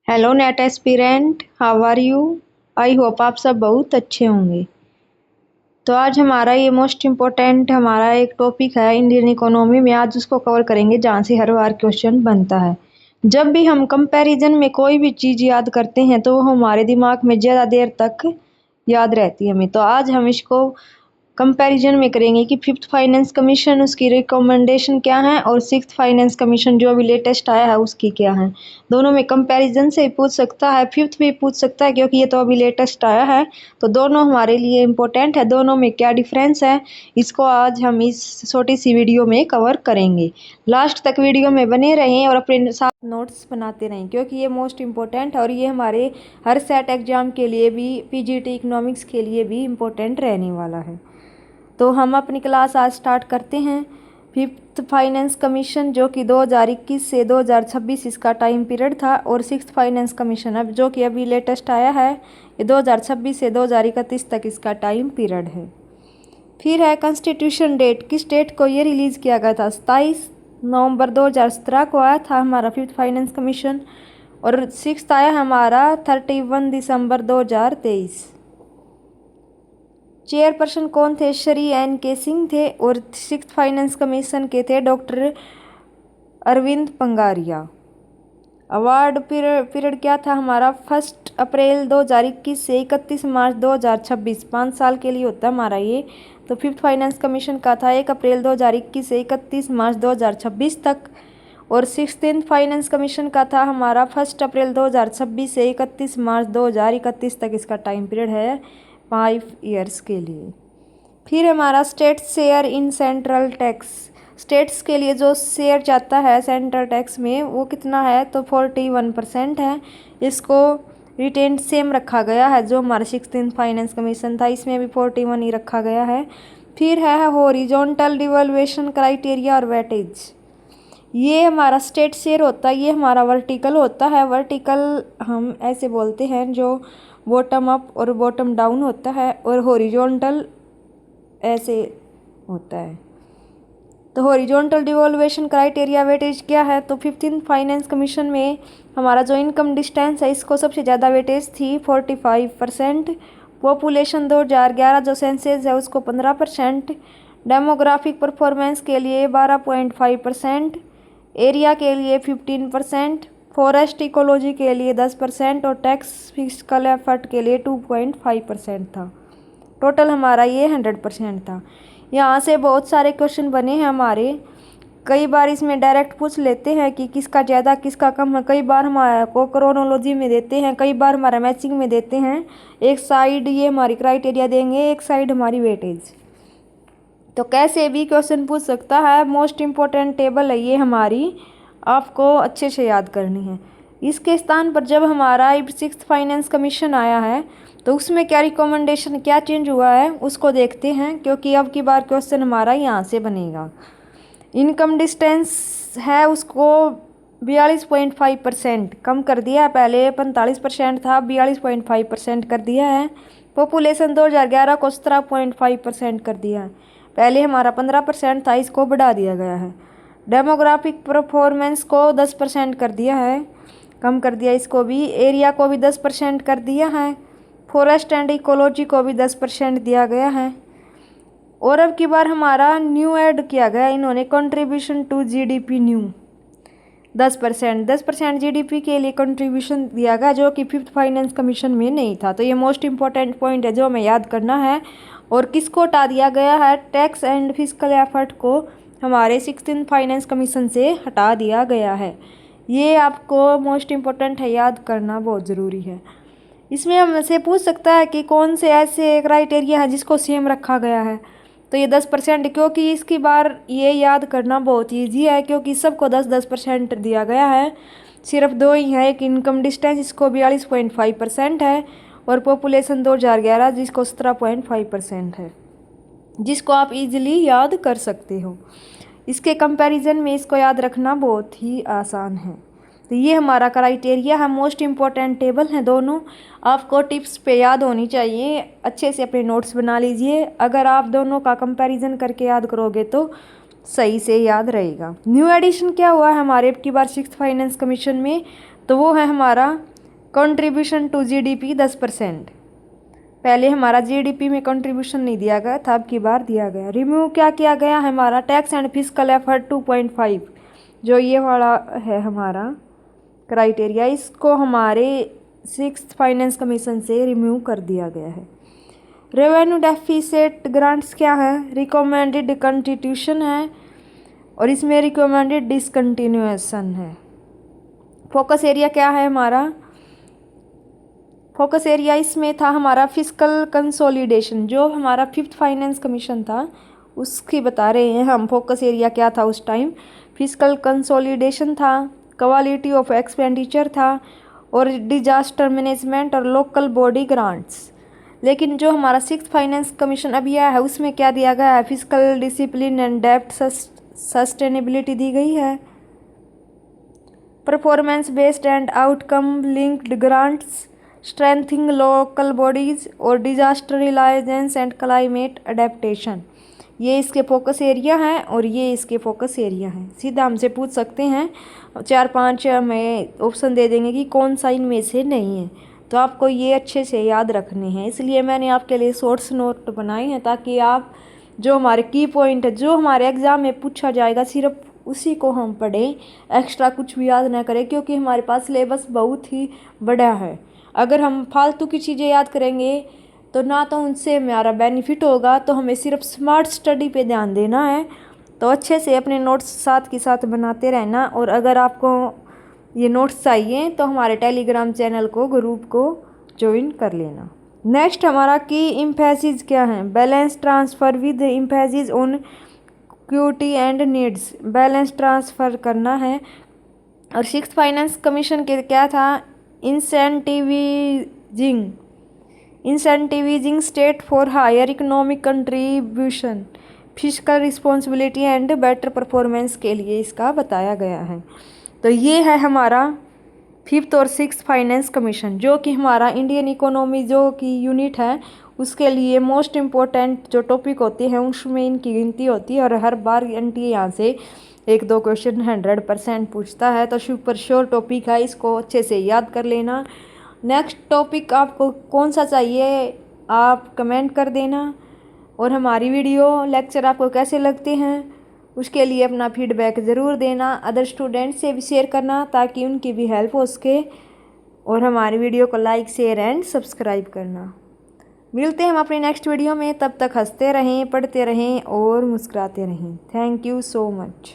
Hello NET aspirant, how are you. I hope आप सब बहुत अच्छे होंगे। तो आज हमारा ये मोस्ट इम्पोर्टेंट हमारा एक टॉपिक है इंडियन इकोनॉमी में। आज उसको कवर करेंगे जहाँ से हर बार क्वेश्चन बनता है। जब भी हम कंपैरिजन में कोई भी चीज़ याद करते हैं तो वो हमारे दिमाग में ज़्यादा देर तक याद रहती है हमें। तो आज हम इसको कंपैरिजन में करेंगे कि फिफ्थ फाइनेंस कमीशन उसकी रिकमेंडेशन क्या है और सिक्स्थ फाइनेंस कमीशन जो अभी लेटेस्ट आया है उसकी क्या है। दोनों में कंपैरिजन से पूछ सकता है, फिफ्थ भी पूछ सकता है क्योंकि ये तो अभी लेटेस्ट आया है। तो दोनों हमारे लिए इम्पोर्टेंट है, दोनों में क्या डिफरेंस है इसको आज हम इस छोटी सी वीडियो में कवर करेंगे। लास्ट तक वीडियो में बने रहें और अपने साथ नोट्स बनाते रहें क्योंकि ये मोस्ट इम्पोर्टेंट है और ये हमारे हर सेट एग्जाम के लिए भी, पीजीटी इकोनॉमिक्स के लिए भी इम्पोर्टेंट रहने वाला है। तो हम अपनी क्लास आज स्टार्ट करते हैं। फिफ्थ फाइनेंस कमीशन जो कि 2021 से 2026 इसका टाइम पीरियड था और सिक्स्थ फाइनेंस कमीशन अब जो कि अभी लेटेस्ट आया है ये 2026 से 2031 तक इसका टाइम पीरियड है। फिर है कॉन्स्टिट्यूशन डेट, किस डेट को ये रिलीज़ किया गया था। 27 नवंबर 2017 को आया था हमारा फिफ्थ फाइनेंस कमीशन और सिक्स्थ आया हमारा 31 दिसंबर 2023। चेयरपर्सन कौन थे, श्री एन के सिंह थे और सिक्स्थ फाइनेंस कमीशन के थे डॉक्टर अरविंद पंगारिया। अवार्ड पीरियड क्या था हमारा, 1 अप्रैल 2021 से 31 मार्च 2026, 5 साल के लिए होता है हमारा ये। तो फिफ्थ फाइनेंस कमीशन का था 1 अप्रैल 2021 से 31 मार्च 2026 तक और सिक्स्थ फाइनेंस कमीशन का था हमारा 1 अप्रैल 2026 से 31 मार्च 2031 तक इसका टाइम पीरियड है 5 ईयर्स के लिए। फिर हमारा state share in central tax, states के लिए जो शेयर जाता है सेंट्रल टैक्स में वो कितना है, तो 41% है। इसको रिटेन सेम रखा गया है जो हमारा सिक्स्थ फाइनेंस कमीशन था, इसमें भी 41 ही रखा गया है। फिर है हॉरिजॉन्टल डिवैल्यूएशन क्राइटेरिया और वेटेज, ये हमारा स्टेट शेयर होता है, ये हमारा वर्टिकल होता है। वर्टिकल हम ऐसे बोलते हैं जो बॉटम अप और बॉटम डाउन होता है और हॉरिजॉन्टल ऐसे होता है। तो हॉरिजॉन्टल डिवैल्यूएशन क्राइटेरिया वेटेज क्या है, तो 15th फाइनेंस कमीशन में हमारा जो इनकम डिस्टेंस है इसको सबसे ज़्यादा वेटेज थी 45%। पॉपुलेशन 2011 जो सेंसस है उसको 15%। डेमोग्राफिक परफॉर्मेंस के लिए 12.5%। एरिया के लिए 15%। फॉरेस्ट इकोलॉजी के लिए 10% और टैक्स फिस्कल एफर्ट के लिए 2.5% था। टोटल हमारा ये 100% था। यहाँ से बहुत सारे क्वेश्चन बने हैं हमारे, कई बार इसमें डायरेक्ट पूछ लेते हैं कि किसका ज़्यादा किसका कम है, कई बार हमारा को क्रोनोलॉजी में देते हैं, कई बार हमारा मैचिंग में देते हैं। एक साइड ये हमारी क्राइटेरिया देंगे, एक साइड हमारी वेटेज। तो कैसे भी क्वेश्चन पूछ सकता है। मोस्ट इम्पोर्टेंट टेबल है ये हमारी, आपको अच्छे से याद करनी है। इसके स्थान पर जब हमारा सिक्स्थ फाइनेंस कमीशन आया है तो उसमें क्या रिकमेंडेशन क्या चेंज हुआ है उसको देखते हैं क्योंकि अब की बार क्वेश्चन हमारा यहाँ से बनेगा। इनकम डिस्टेंस है उसको 42.5% कम कर दिया है, पहले 45% था, 42.5% कर दिया है। पॉपुलेशन 2011 को 17.5% कर दिया है, पहले हमारा 15% था, इसको बढ़ा दिया गया है। डेमोग्राफिक परफॉर्मेंस को 10% कर दिया है, कम कर दिया इसको भी। एरिया को भी 10% कर दिया है। फॉरेस्ट एंड इकोलॉजी को भी 10% दिया गया है। और अब की बार हमारा न्यू ऐड किया गया इन्होंने, contribution to GDP new 10% GDP के लिए कंट्रीब्यूशन दिया गया जो कि फिफ्थ फाइनेंस कमीशन में नहीं था। तो ये मोस्ट इंपॉर्टेंट पॉइंट है जो हमें याद करना है। और किसको हटा दिया गया है, टैक्स एंड फिस्कल एफर्ट को हमारे सिक्स्थ फाइनेंस कमीशन से हटा दिया गया है। ये आपको मोस्ट इम्पोर्टेंट है, याद करना बहुत ज़रूरी है। इसमें हमसे पूछ सकता है कि कौन से ऐसे क्राइटेरिया है जिसको सेम रखा गया है, तो ये 10%, क्योंकि इसकी बार ये याद करना बहुत ईजी है क्योंकि सबको 10% दिया गया है। सिर्फ दो ही है, एक इनकम डिस्टेंस इसको 42.5% है और पॉपुलेशन 2011 जिसको 17.5% है, जिसको आप इजीली याद कर सकते हो। इसके कंपैरिजन में इसको याद रखना बहुत ही आसान है। तो ये हमारा क्राइटेरिया है, मोस्ट इम्पोर्टेंट टेबल है दोनों, आपको टिप्स पे याद होनी चाहिए। अच्छे से अपने नोट्स बना लीजिए, अगर आप दोनों का कंपैरिजन करके याद करोगे तो सही से याद रहेगा। न्यू एडिशन क्या हुआ है हमारे अब की बार सिक्स्थ फाइनेंस कमीशन में, तो वो है हमारा कंट्रीब्यूशन टू जीडीपी 10%। पहले हमारा जीडीपी में कंट्रीब्यूशन नहीं दिया गया था, अब की बार दिया गया। रिमूव क्या किया गया है हमारा, टैक्स एंड फिस्कल एफर्ट 2.5, जो ये वाला है हमारा क्राइटेरिया, इसको हमारे 6th फाइनेंस कमीशन से रिमूव कर दिया गया है। रेवेन्यू डेफिसिट ग्रांट्स क्या है, रिकमेंडेड कंस्टिट्यूशन है और इसमें रिकमेंडेड डिसकंटिन्यूएशन है। फोकस एरिया क्या है हमारा, फोकस एरिया इसमें था हमारा फिस्कल कंसोलिडेशन, जो हमारा 5th फाइनेंस कमीशन था उसकी बता रहे हैं हम। फोकस एरिया क्या था उस टाइम, फिस्कल कंसोलिडेशन था, क्वालिटी ऑफ एक्सपेंडिचर था और डिजास्टर मैनेजमेंट और लोकल बॉडी ग्रांट्स। लेकिन जो हमारा 6th फाइनेंस कमीशन अभी आया है उसमें क्या दिया गया है, फिस्कल डिसिप्लिन एंड डेप्ट सस्टेनेबिलिटी दी गई है, performance based and outcome linked grants, strengthening local bodies और disaster resilience and climate adaptation. ये इसके फोकस एरिया हैं और ये इसके फोकस एरिया हैं। सीधा हमसे पूछ सकते हैं, 4-5 हमें ऑप्शन दे देंगे कि कौन सा इनमें से नहीं है, तो आपको ये अच्छे से याद रखने हैं। इसलिए मैंने आपके लिए शॉर्ट्स नोट बनाए हैं ताकि आप जो हमारे की पॉइंट है, जो हमारे एग्ज़ाम में पूछा जाएगा, सिर्फ उसी को हम पढ़ें, एक्स्ट्रा कुछ भी याद ना करें, क्योंकि हमारे पास सिलेबस बहुत ही बड़ा है। अगर हम फालतू की चीज़ें याद करेंगे तो ना तो उनसे हमारा बेनिफिट होगा, तो हमें सिर्फ स्मार्ट स्टडी पे ध्यान देना है। तो अच्छे से अपने नोट्स साथ के साथ बनाते रहना। और अगर आपको ये नोट्स चाहिए तो हमारे टेलीग्राम चैनल को, ग्रुप को ज्वाइन कर लेना। नेक्स्ट हमारा की एम्फेसिस क्या है, balance transfer with emphasis on equity and needs. Balance transfer करना है। और 6th फाइनेंस कमीशन के क्या था, incentivising state for higher economic contribution, fiscal responsibility and better performance के लिए इसका बताया गया है। तो ये है हमारा 5th और 6th फाइनेंस कमीशन, जो कि हमारा इंडियन इकोनॉमी जो कि यूनिट है उसके लिए मोस्ट इम्पोर्टेंट जो टॉपिक होते हैं उसमें इनकी गिनती होती है। और हर बार एनटीए यहाँ से 1-2 क्वेश्चन 100% पूछता है, तो सुपर श्योर टॉपिक है, इसको अच्छे से याद कर लेना। नेक्स्ट टॉपिक आपको कौन सा चाहिए आप कमेंट कर देना। और हमारी वीडियो लेक्चर आपको कैसे लगते हैं उसके लिए अपना फीडबैक ज़रूर देना। अदर स्टूडेंट से भी शेयर करना ताकि उनकी भी हेल्प हो सके। और हमारी वीडियो को लाइक, शेयर एंड सब्सक्राइब करना। मिलते हैं हम अपनी नेक्स्ट वीडियो में, तब तक हंसते रहें, पढ़ते रहें और मुस्कुराते रहें। Thank you so much.